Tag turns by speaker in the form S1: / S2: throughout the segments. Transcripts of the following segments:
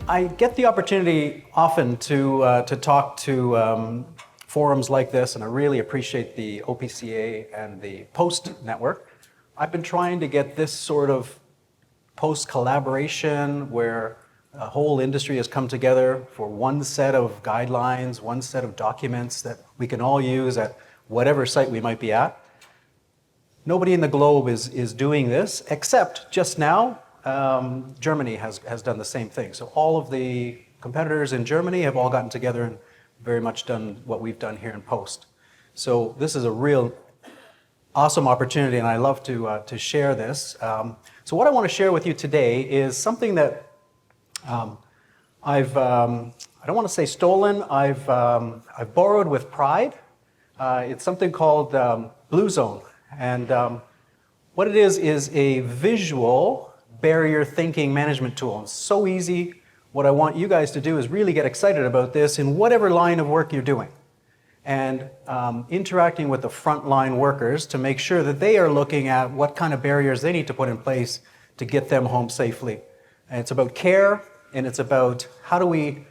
S1: I get the opportunity often to talk to forums like this, and I really appreciate the OPCA and the POST network. I've been trying to get this sort of POST collaboration where a whole industry has come together for one set of guidelines, one set of documents that we can all use at whatever site we might be at. Nobody in the globe is doing this, except just now, Germany has done the same thing. So all of the competitors in Germany have all gotten together and very much done what we've done here in POST. So this is a real awesome opportunity, and I love to share this. So what I want to share with you today is something that I don't want to say stolen, I've borrowed with pride. It's something called Blue Zone. And what it is a visual barrier thinking management tool. It's so easy. What I want you guys to do is really get excited about this in whatever line of work you're doing. And interacting with the frontline workers to make sure that they are looking at what kind of barriers they need to put in place to get them home safely. And it's about care, and it's about how do we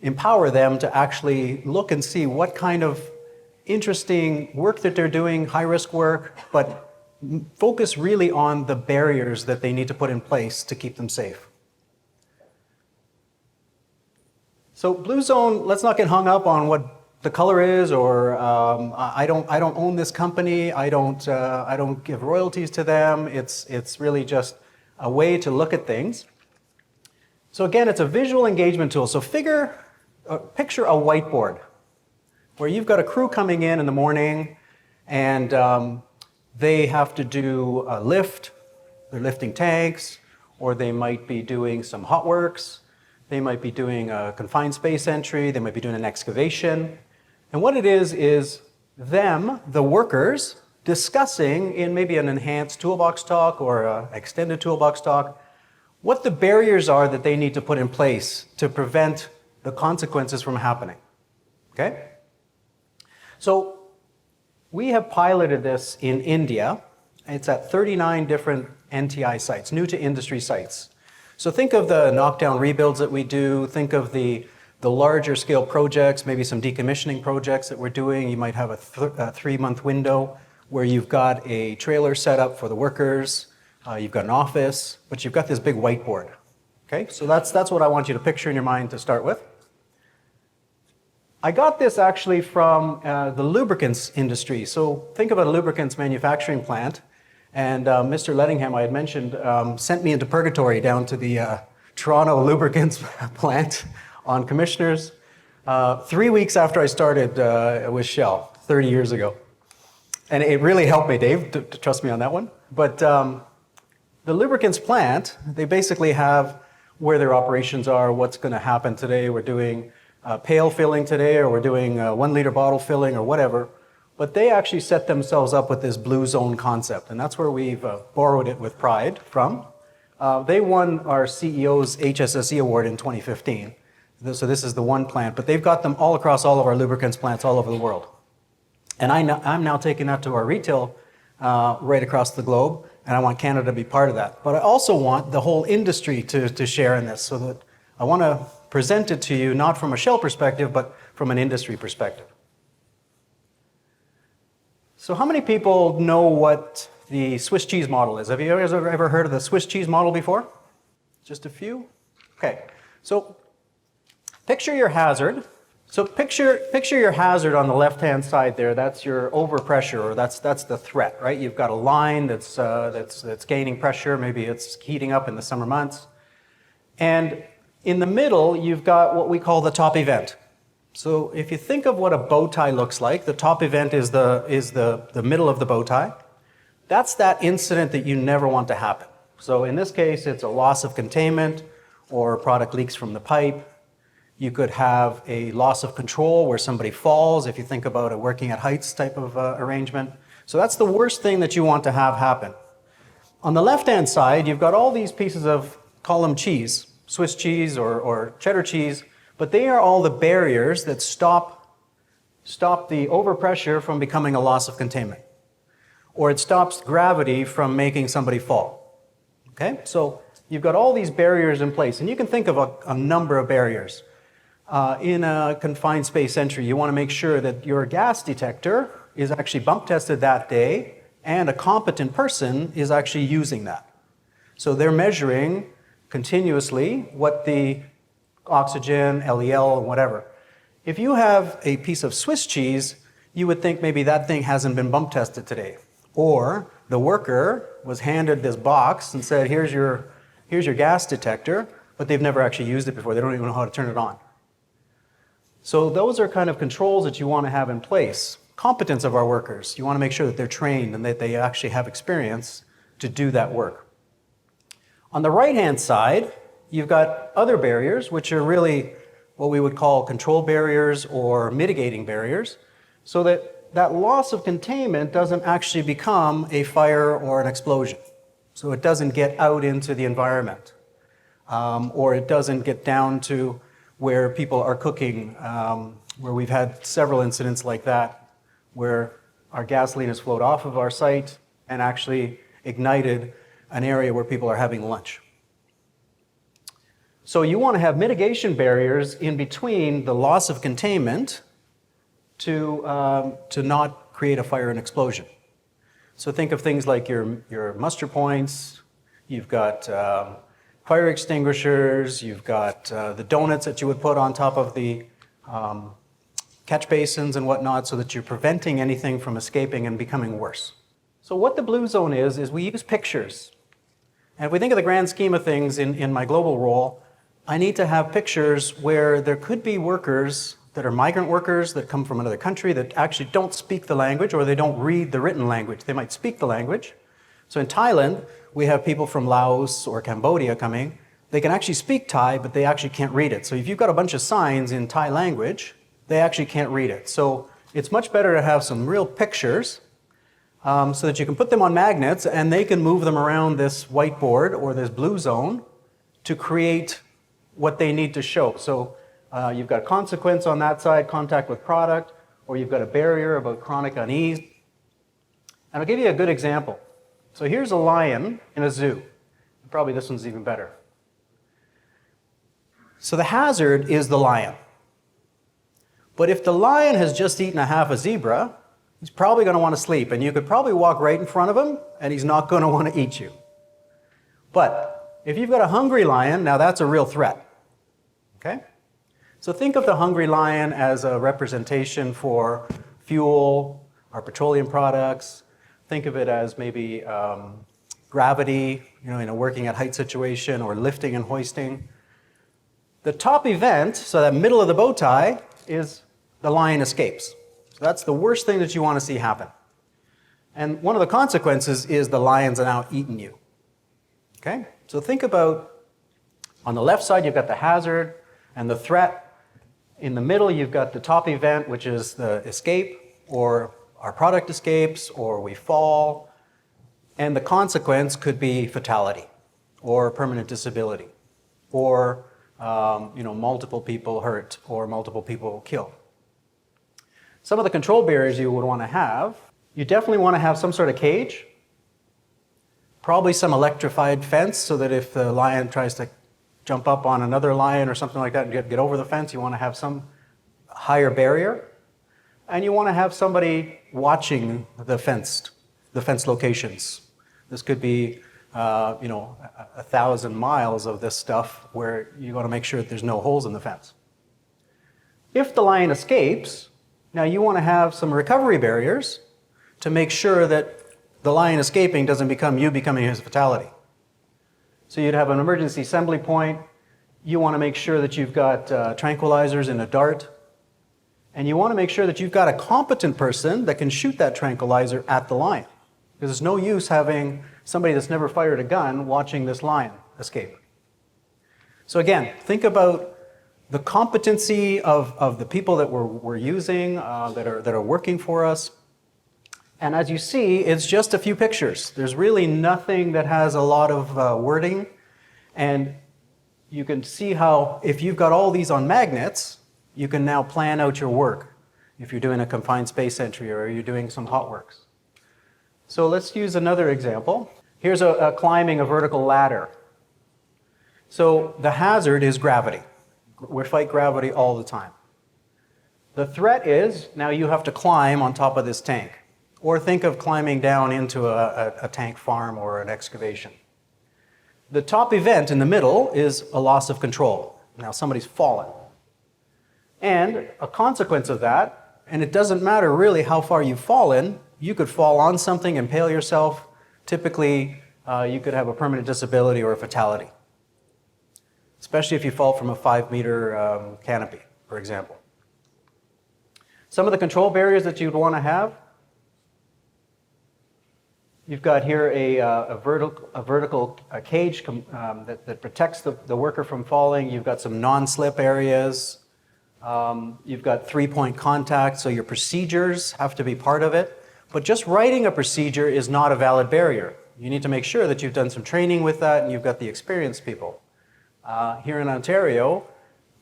S1: empower them to actually look and see what kind of interesting work that they're doing, high-risk work, but focus really on the barriers that they need to put in place to keep them safe. So Blue Zone, let's not get hung up on what the color is, or I don't own this company. I don't give royalties to them. It's really just a way to look at things. So again, it's a visual engagement tool. So picture a whiteboard where you've got a crew coming in the morning, and they have to do a lift. They're lifting tanks, or they might be doing some hot works. They might be doing a confined space entry. They might be doing an excavation. And what it is them, the workers, discussing in maybe an enhanced toolbox talk or an extended toolbox talk what the barriers are that they need to put in place to prevent the consequences from happening. Okay? So we have piloted this in India. It's at 39 different NTI sites, new to industry sites. So think of the knockdown rebuilds that we do. Think of the larger scale projects, maybe some decommissioning projects that we're doing. You might have a 3-month window where you've got a trailer set up for the workers. You've got an office, but you've got this big whiteboard. Okay, so that's what I want you to picture in your mind to start with. I got this actually from the lubricants industry. So think about a lubricants manufacturing plant. And Mr. Lettingham, I had mentioned, sent me into purgatory down to the Toronto lubricants plant on commissioners 3 weeks after I started with Shell 30 years ago. And it really helped me, Dave, to trust me on that one. But the lubricants plant, they basically have where their operations are, what's going to happen today. We're doing pail filling today, or we're doing 1 liter bottle filling, or whatever. But they actually set themselves up with this Blue Zone concept, and that's where we've borrowed it with pride from. They won our CEO's HSSE award in 2015. So this is the one plant, but they've got them all across all of our lubricants plants all over the world. And I'm now taking that to our retail right across the globe, and I want Canada to be part of that. But I also want the whole industry to share in this, so that I want to present it to you not from a Shell perspective, but from an industry perspective. So how many people know what the Swiss cheese model is? Have you guys ever heard of the Swiss cheese model before? Just a few? Okay, so picture your hazard. So picture your hazard on the left-hand side there. That's your overpressure, or that's the threat, right? You've got a line that's gaining pressure. Maybe it's heating up in the summer months. And in the middle, you've got what we call the top event. So if you think of what a bow tie looks like, the top event is the middle of the bow tie. That's that incident that you never want to happen. So in this case, it's a loss of containment, or product leaks from the pipe. You could have a loss of control where somebody falls, if you think about a working at heights type of arrangement. So that's the worst thing that you want to have happen. On the left-hand side, you've got all these pieces of, call them cheese, Swiss cheese or cheddar cheese, but they are all the barriers that stop the overpressure from becoming a loss of containment. Or it stops gravity from making somebody fall. Okay? So you've got all these barriers in place, and you can think of a number of barriers. In a confined space entry, you want to make sure that your gas detector is actually bump tested that day, and a competent person is actually using that. So they're measuring continuously what the oxygen, LEL, whatever. If you have a piece of Swiss cheese, you would think maybe that thing hasn't been bump tested today. Or the worker was handed this box and said, here's your gas detector, but they've never actually used it before. They don't even know how to turn it on. So those are kind of controls that you want to have in place. Competence of our workers. You want to make sure that they're trained and that they actually have experience to do that work. On the right-hand side, you've got other barriers, which are really what we would call control barriers or mitigating barriers, so that loss of containment doesn't actually become a fire or an explosion. So it doesn't get out into the environment, or it doesn't get down to where people are cooking, where we've had several incidents like that, where our gasoline has flowed off of our site and actually ignited an area where people are having lunch. So you want to have mitigation barriers in between the loss of containment to not create a fire and explosion. So think of things like your muster points, you've got fire extinguishers, you've got the donuts that you would put on top of the catch basins and whatnot, so that you're preventing anything from escaping and becoming worse. So what the blue zone is we use pictures. And if we think of the grand scheme of things in my global role, I need to have pictures where there could be workers that are migrant workers that come from another country that actually don't speak the language, or they don't read the written language. They might speak the language. So in Thailand, we have people from Laos or Cambodia coming. They can actually speak Thai, but they actually can't read it. So if you've got a bunch of signs in Thai language, they actually can't read it. So it's much better to have some real pictures so that you can put them on magnets and they can move them around this whiteboard or this blue zone to create what they need to show. So you've got consequence on that side, contact with product, or you've got a barrier about chronic unease. And I'll give you a good example. So here's a lion in a zoo. Probably this one's even better. So the hazard is the lion. But if the lion has just eaten a half a zebra, he's probably going to want to sleep, and you could probably walk right in front of him, and he's not going to want to eat you. But if you've got a hungry lion, now that's a real threat. Okay? So think of the hungry lion as a representation for fuel, our petroleum products. Think of it as maybe gravity, in a working at height situation, or lifting and hoisting. The top event, so that middle of the bow tie, is the lion escapes. So that's the worst thing that you want to see happen. And one of the consequences is the lions are now eating you. Okay? So think about, on the left side, you've got the hazard and the threat. In the middle, you've got the top event, which is the escape, or our product escapes, or we fall. And the consequence could be fatality, or permanent disability, or multiple people hurt, or multiple people killed. Some of the control barriers you would want to have, you definitely want to have some sort of cage, probably some electrified fence, so that if the lion tries to jump up on another lion or something like that and get over the fence, you want to have some higher barrier. And you want to have somebody watching the fence locations. This could be 1,000 miles of this stuff where you want to make sure that there's no holes in the fence. If the lion escapes, now you want to have some recovery barriers to make sure that the lion escaping doesn't become you becoming his fatality. So you'd have an emergency assembly point. You want to make sure that you've got tranquilizers in a dart. And you want to make sure that you've got a competent person that can shoot that tranquilizer at the lion. Because there's no use having somebody that's never fired a gun watching this lion escape. So again, think about the competency of the people that we're using, that are working for us. And as you see, it's just a few pictures. There's really nothing that has a lot of wording. And you can see how, if you've got all these on magnets, you can now plan out your work if you're doing a confined space entry or you're doing some hot works. So let's use another example. Here's a climbing a vertical ladder. So the hazard is gravity. We fight gravity all the time. The threat is now you have to climb on top of this tank, or think of climbing down into a tank farm or an excavation. The top event in the middle is a loss of control. Now somebody's fallen. And a consequence of that, and it doesn't matter really how far you've fallen, you could fall on something, impale yourself. Typically, you could have a permanent disability or a fatality, especially if you fall from a 5-meter canopy, for example. Some of the control barriers that you'd want to have, you've got here a vertical cage that protects the worker from falling. You've got some non-slip areas. You've got 3-point contact, so your procedures have to be part of it. But just writing a procedure is not a valid barrier. You need to make sure that you've done some training with that and you've got the experienced people. Here in Ontario,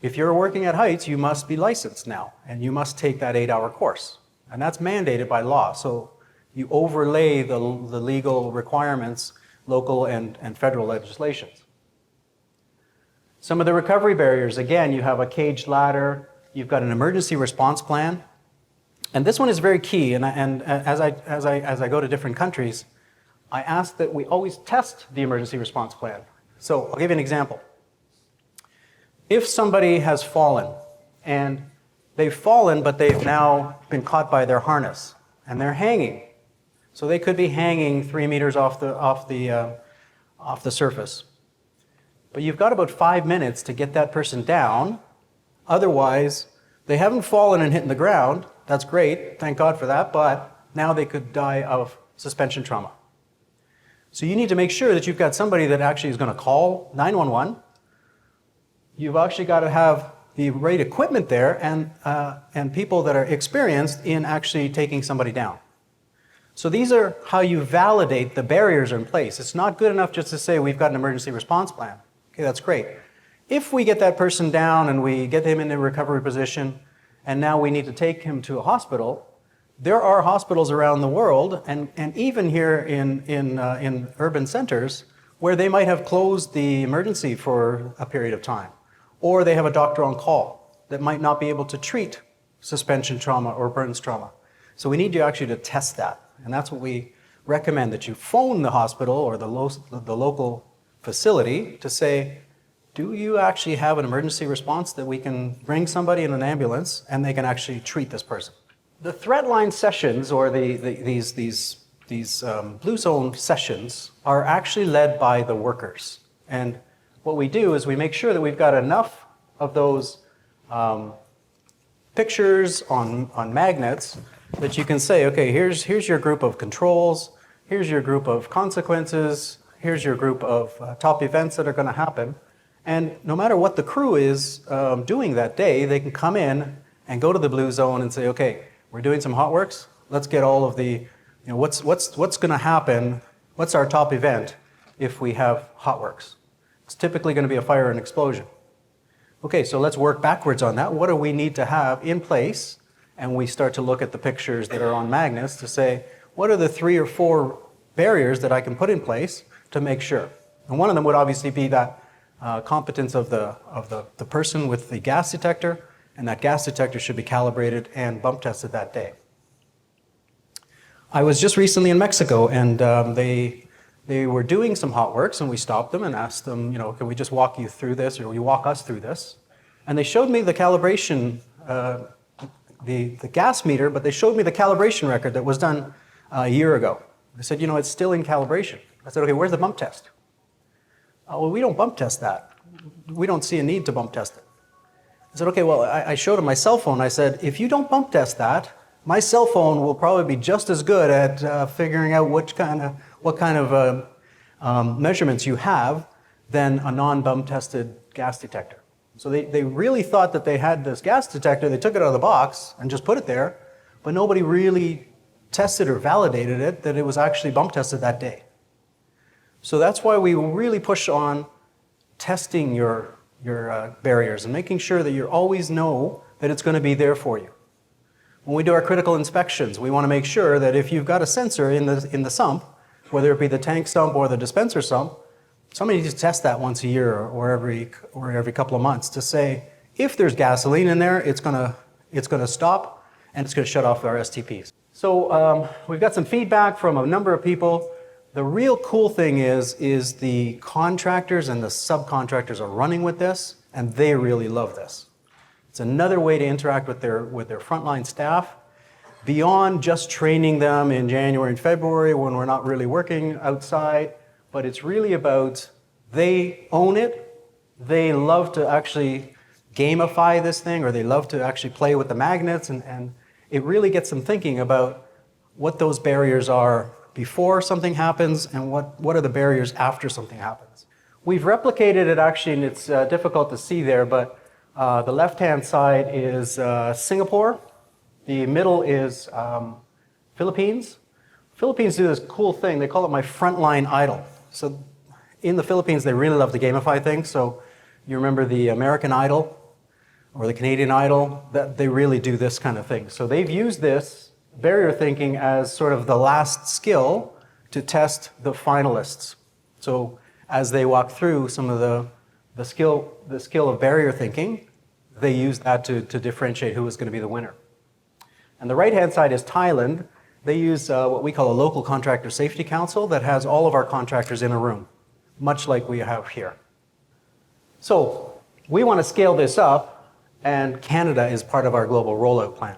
S1: if you're working at heights, you must be licensed now, and you must take that 8-hour course. And that's mandated by law. So you overlay the legal requirements, local and federal legislations. Some of the recovery barriers, again, you have a caged ladder, you've got an emergency response plan. And this one is very key, and as I go to different countries, I ask that we always test the emergency response plan. So I'll give you an example. If somebody has fallen, and they've fallen, but they've now been caught by their harness, and they're hanging, so they could be hanging 3 meters off the surface. But you've got about 5 minutes to get that person down. Otherwise, they haven't fallen and hit the ground. That's great, thank God for that, but now they could die of suspension trauma. So you need to make sure that you've got somebody that actually is going to call 911. You've actually got to have the right equipment there and people that are experienced in actually taking somebody down. So these are how you validate the barriers are in place. It's not good enough just to say we've got an emergency response plan. Okay, that's great. If we get that person down and we get him in a recovery position and now we need to take him to a hospital, there are hospitals around the world and even here in urban centers where they might have closed the emergency for a period of time. Or they have a doctor on call that might not be able to treat suspension trauma or burns trauma. So we need you actually to test that. And that's what we recommend, that you phone the hospital or the local facility to say, do you actually have an emergency response that we can bring somebody in an ambulance and they can actually treat this person? The threat line sessions, or these blue zone sessions, are actually led by the workers. And what we do is we make sure that we've got enough of those pictures on magnets that you can say, okay, here's your group of controls, here's your group of consequences, here's your group of top events that are going to happen. And no matter what the crew is doing that day, they can come in and go to the blue zone and say, okay, we're doing some hot works. Let's get all of the, what's going to happen, what's our top event if we have hot works? It's typically going to be a fire and explosion. Okay, so let's work backwards on that. What do we need to have in place? And we start to look at the pictures that are on magnets to say, what are the 3 or 4 barriers that I can put in place to make sure? And one of them would obviously be that competence of the person with the gas detector, and that gas detector should be calibrated and bump tested that day. I was just recently in Mexico, and they were doing some hot works, and we stopped them and asked them, can we just walk you through this, or will you walk us through this? And they showed me the calibration, the gas meter, but they showed me the calibration record that was done a year ago. They said, it's still in calibration. I said, okay, where's the bump test? Well, we don't bump test that. We don't see a need to bump test it. I said, okay, well, I showed him my cell phone. I said, if you don't bump test that, my cell phone will probably be just as good at figuring out what kind of measurements you have than a non-bump tested gas detector. So they really thought that they had this gas detector, they took it out of the box and just put it there, but nobody really tested or validated it that it was actually bump tested that day. So that's why we really push on testing your barriers and making sure that you always know that it's going to be there for you. When we do our critical inspections, we want to make sure that if you've got a sensor in the sump, whether it be the tank sump or the dispenser sump, Somebody needs to test that once a year or every couple of months to say, if there's gasoline in there, it's gonna stop and it's gonna shut off our STPs. So we've got some feedback from a number of people. The real cool thing is the contractors and the subcontractors are running with this, and they really love this. It's another way to interact with their frontline staff, beyond just training them in January and February when we're not really working outside, but it's really about they own it, they love to actually gamify this thing, or they love to actually play with the magnets, and it really gets them thinking about what those barriers are before something happens and what are the barriers after something happens. We've replicated it actually, and it's difficult to see there, but the left-hand side is Singapore. The middle is Philippines. Philippines do this cool thing. They call it my frontline idol. So in the Philippines, they really love to gamify things. So you remember the American Idol or the Canadian Idol? That they really do this kind of thing. So they've used this barrier thinking as sort of the last skill to test the finalists. So as they walk through some of the skill of barrier thinking, they use that to differentiate who is going to be the winner. And the right-hand side is Thailand. They use what we call a local contractor safety council that has all of our contractors in a room, much like we have here. So we want to scale this up, and Canada is part of our global rollout plan.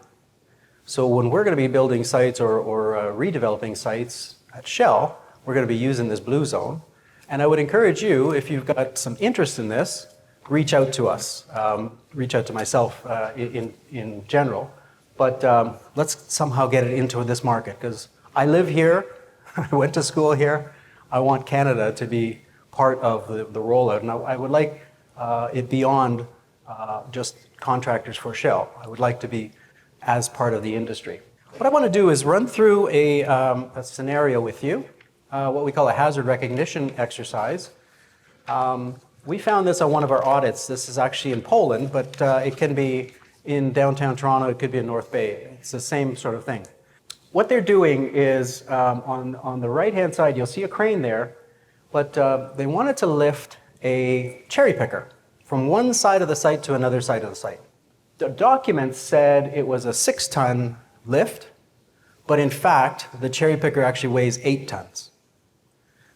S1: So when we're going to be building sites or redeveloping sites at Shell, we're going to be using this blue zone. And I would encourage you, if you've got some interest in this, reach out to us, reach out to myself in general. But let's somehow get it into this market, because I live here, I went to school here. I want Canada to be part of the rollout. And I would like it beyond just contractors for Shell. I would like to be as part of the industry. What I want to do is run through a scenario with you, what we call a hazard recognition exercise. We found this on one of our audits. This is actually in Poland, but it can be in downtown Toronto, it could be in North Bay. It's the same sort of thing. What they're doing is, on the right-hand side, you'll see a crane there, but they wanted to lift a cherry picker from one side of the site to another side of the site. The documents said it was a 6-ton lift, but in fact, the cherry picker actually weighs 8 tons.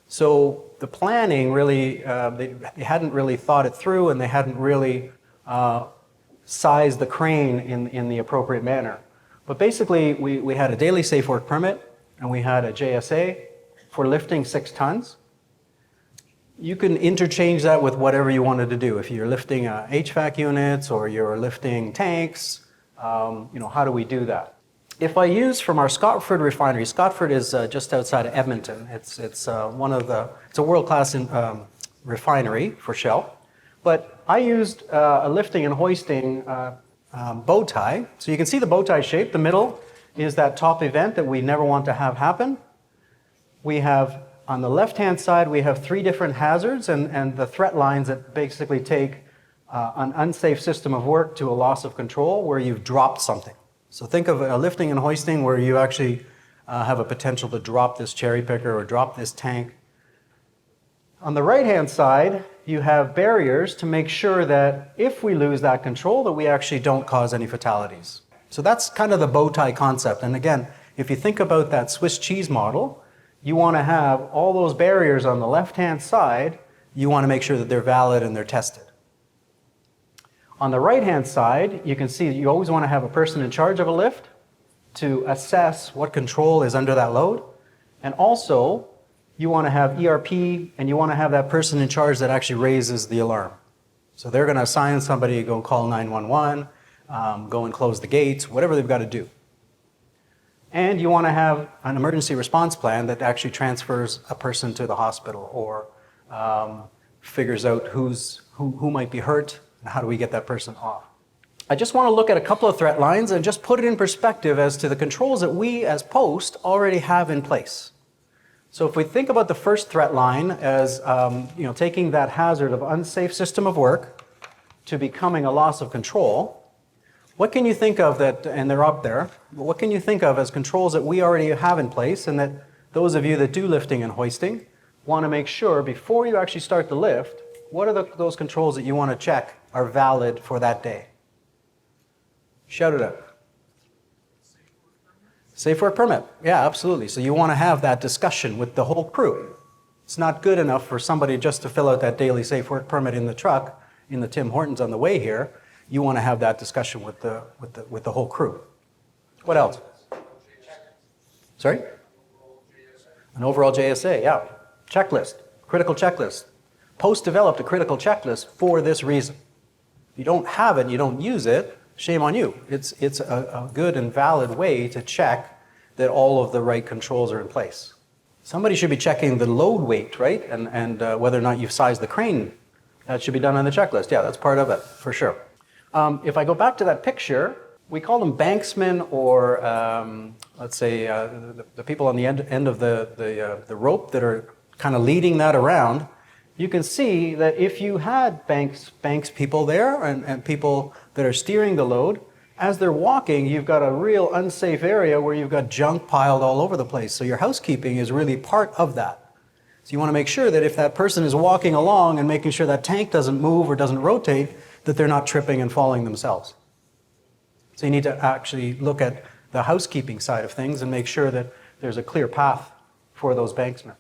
S1: So the planning really, they hadn't really thought it through, and they hadn't really sized the crane in the appropriate manner. But basically, we had a daily safe work permit, and we had a JSA for lifting 6 tons. You can interchange that with whatever you wanted to do. If you're lifting HVAC units or you're lifting tanks, how do we do that? If I use from our Scotford refinery, Scotford is just outside of Edmonton. It's a world-class refinery for Shell. But I used a lifting and hoisting bow tie. So you can see the bow tie shape. The middle is that top event that we never want to have happen. We have, on the left-hand side, we have 3 different hazards and the threat lines that basically take an unsafe system of work to a loss of control where you've dropped something. So think of a lifting and hoisting where you actually have a potential to drop this cherry picker or drop this tank. On the right-hand side, you have barriers to make sure that if we lose that control, that we actually don't cause any fatalities. So that's kind of the bow tie concept. And again, if you think about that Swiss cheese model, you want to have all those barriers on the left-hand side. You want to make sure that they're valid and they're tested. On the right-hand side, you can see you always want to have a person in charge of a lift to assess what control is under that load. And also, you want to have ERP, and you want to have that person in charge that actually raises the alarm. So they're going to assign somebody to go call 911, go and close the gates, whatever they've got to do. And you want to have an emergency response plan that actually transfers a person to the hospital or figures out who might be hurt and how do we get that person off. I just want to look at a couple of threat lines and just put it in perspective as to the controls that we as Post already have in place. So if we think about the first threat line as taking that hazard of unsafe system of work to becoming a loss of control, what can you think of that, and they're up there, what can you think of as controls that we already have in place and that those of you that do lifting and hoisting want to make sure before you actually start the lift, what are those controls that you want to check are valid for that day? Shout it out. Safe work permit. Yeah, absolutely. So you want to have that discussion with the whole crew. It's not good enough for somebody just to fill out that daily safe work permit in the truck, in the Tim Hortons on the way here. You want to have that discussion with the whole crew. What else? Sorry? An overall JSA, yeah. Checklist, critical checklist. Post developed a critical checklist for this reason. If you don't have it and you don't use it, shame on you. It's a good and valid way to check that all of the right controls are in place. Somebody should be checking the load weight, right? And whether or not you've sized the crane. That should be done on the checklist. Yeah, that's part of it, for sure. If I go back to that picture, we call them banksmen or, let's say, the people on the end of the rope that are kind of leading that around. You can see that if you had banks people there and people that are steering the load, as they're walking, you've got a real unsafe area where you've got junk piled all over the place. So your housekeeping is really part of that. So you want to make sure that if that person is walking along and making sure that tank doesn't move or doesn't rotate, that they're not tripping and falling themselves. So you need to actually look at the housekeeping side of things and make sure that there's a clear path for those banksmen.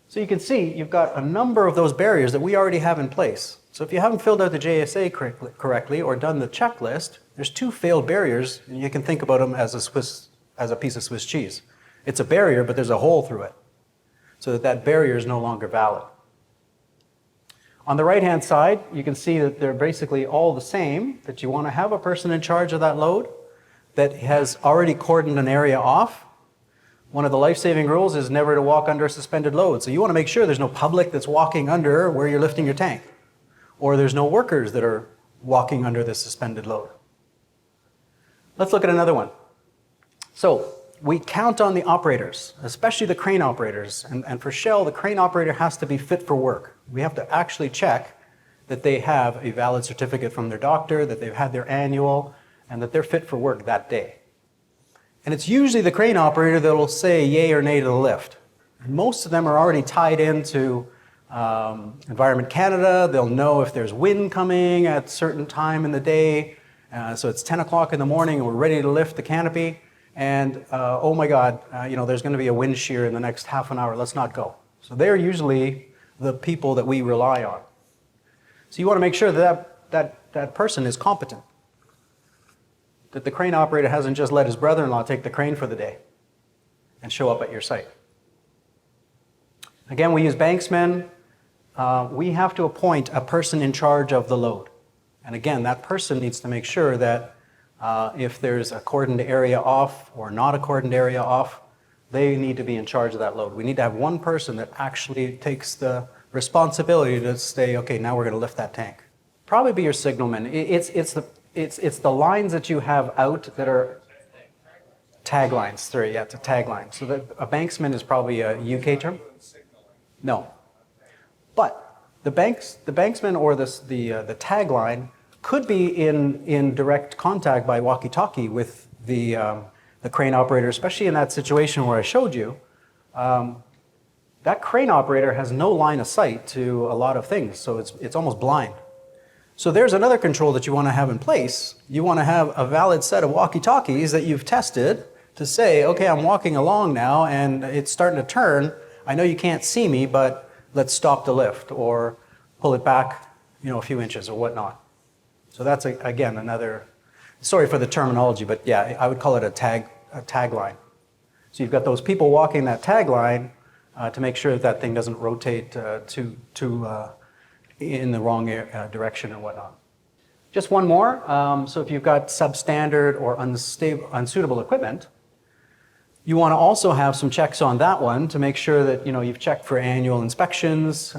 S1: So you can see you've got a number of those barriers that we already have in place. So if you haven't filled out the JSA correctly or done the checklist, there's 2 failed barriers, and you can think about them as a piece of Swiss cheese. It's a barrier, but there's a hole through it, so that barrier is no longer valid. On the right-hand side, you can see that they're basically all the same, that you want to have a person in charge of that load that has already cordoned an area off. One of the life-saving rules is never to walk under a suspended load. So you want to make sure there's no public that's walking under where you're lifting your tank, or there's no workers that are walking under the suspended load. Let's look at another one. So we count on the operators, especially the crane operators. And for Shell, the crane operator has to be fit for work. We have to actually check that they have a valid certificate from their doctor, that they've had their annual, and that they're fit for work that day. And it's usually the crane operator that will say yay or nay to the lift. And most of them are already tied into Environment Canada. They'll know if there's wind coming at a certain time in the day. So it's 10 o'clock in the morning and we're ready to lift the canopy. And oh my God, there's going to be a wind shear in the next half an hour. Let's not go. So they're usually the people that we rely on. So you want to make sure that person is competent. That the crane operator hasn't just let his brother-in-law take the crane for the day and show up at your site. Again, we use banksmen. We have to appoint a person in charge of the load. And again, that person needs to make sure that if there's a cordoned area off or not a cordoned area off, they need to be in charge of that load. We need to have one person that actually takes the responsibility to say, okay, now we're going to lift that tank. Probably be your signalman. It's the lines that you have out that are taglines. Sorry, yeah, it's a tagline. So a banksman is probably a UK term. No, but the banksman or the tagline could be in direct contact by walkie-talkie with the crane operator, especially in that situation where I showed you. That crane operator has no line of sight to a lot of things, so it's almost blind. So there's another control that you want to have in place. You want to have a valid set of walkie-talkies that you've tested to say, okay, I'm walking along now and it's starting to turn. I know you can't see me, but let's stop the lift or pull it back, a few inches or whatnot. So that's, again, another, sorry for the terminology, but yeah, I would call it a tagline. So you've got those people walking that tagline to make sure that thing doesn't rotate in the wrong direction or whatnot. Just one more. So if you've got substandard or unsuitable equipment, you want to also have some checks on that one to make sure that you've checked for annual inspections.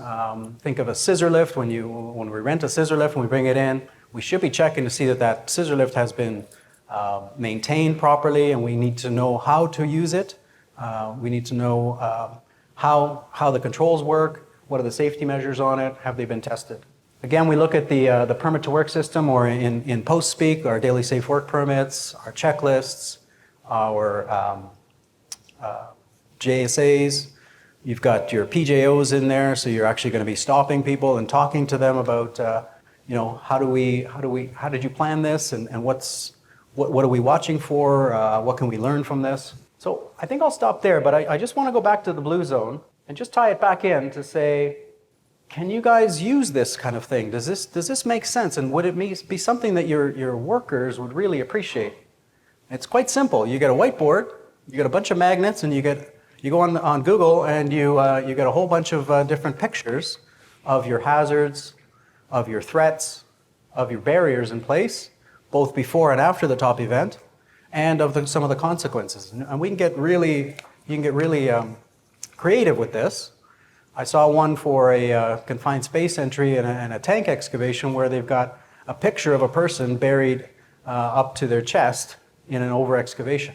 S1: Think of a scissor lift. When we rent a scissor lift and we bring it in, we should be checking to see that scissor lift has been maintained properly, and we need to know how to use it. We need to know how the controls work. What are the safety measures on it? Have they been tested? Again, we look at the permit to work system, or in post speak, our daily safe work permits, our checklists, our JSAs. You've got your PJOs in there, so you're actually going to be stopping people and talking to them about, how did you plan this, and what are we watching for? What can we learn from this? So I think I'll stop there, but I just want to go back to the blue zone and just tie it back in to say, can you guys use this kind of thing? Does this make sense? And would it be something that your workers would really appreciate? It's quite simple. You get a whiteboard, you get a bunch of magnets, and you go on Google and you get a whole bunch of different pictures of your hazards, of your threats, of your barriers in place, both before and after the top event, and of some of the consequences. And you can get really creative with this. I saw one for a confined space entry and a tank excavation where they've got a picture of a person buried up to their chest in an over-excavation.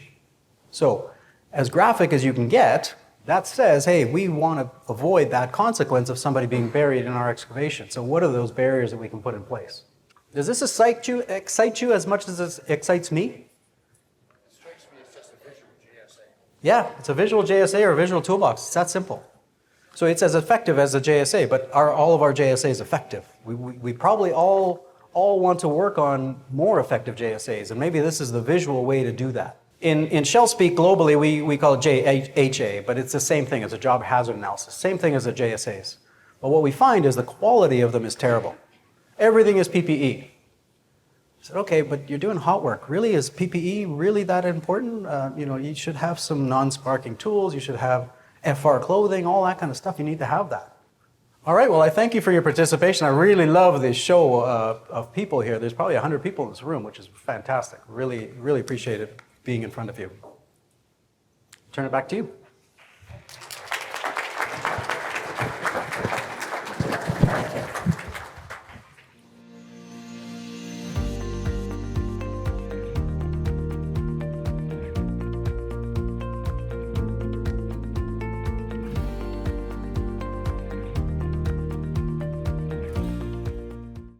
S1: So, as graphic as you can get, that says, hey, we want to avoid that consequence of somebody being buried in our excavation. So what are those barriers that we can put in place? Does this excite you as much as it excites me?
S2: It strikes me as just a visual JSA.
S1: Yeah, it's a visual JSA or a visual toolbox. It's that simple. So it's as effective as a JSA, but are all of our JSAs effective? We probably all want to work on more effective JSAs, and maybe this is the visual way to do that. In shell speak globally, we call it JHA, but it's the same thing as a job hazard analysis. Same thing as the JSAs. But what we find is the quality of them is terrible. Everything is PPE. I said, okay, but you're doing hot work. Really, is PPE really that important? You should have some non-sparking tools. You should have FR clothing, all that kind of stuff. You need to have that. All right, well, I thank you for your participation. I really love this show of people here. There's probably 100 people in this room, which is fantastic. Really, really appreciate it being in front of you. Turn it back to you.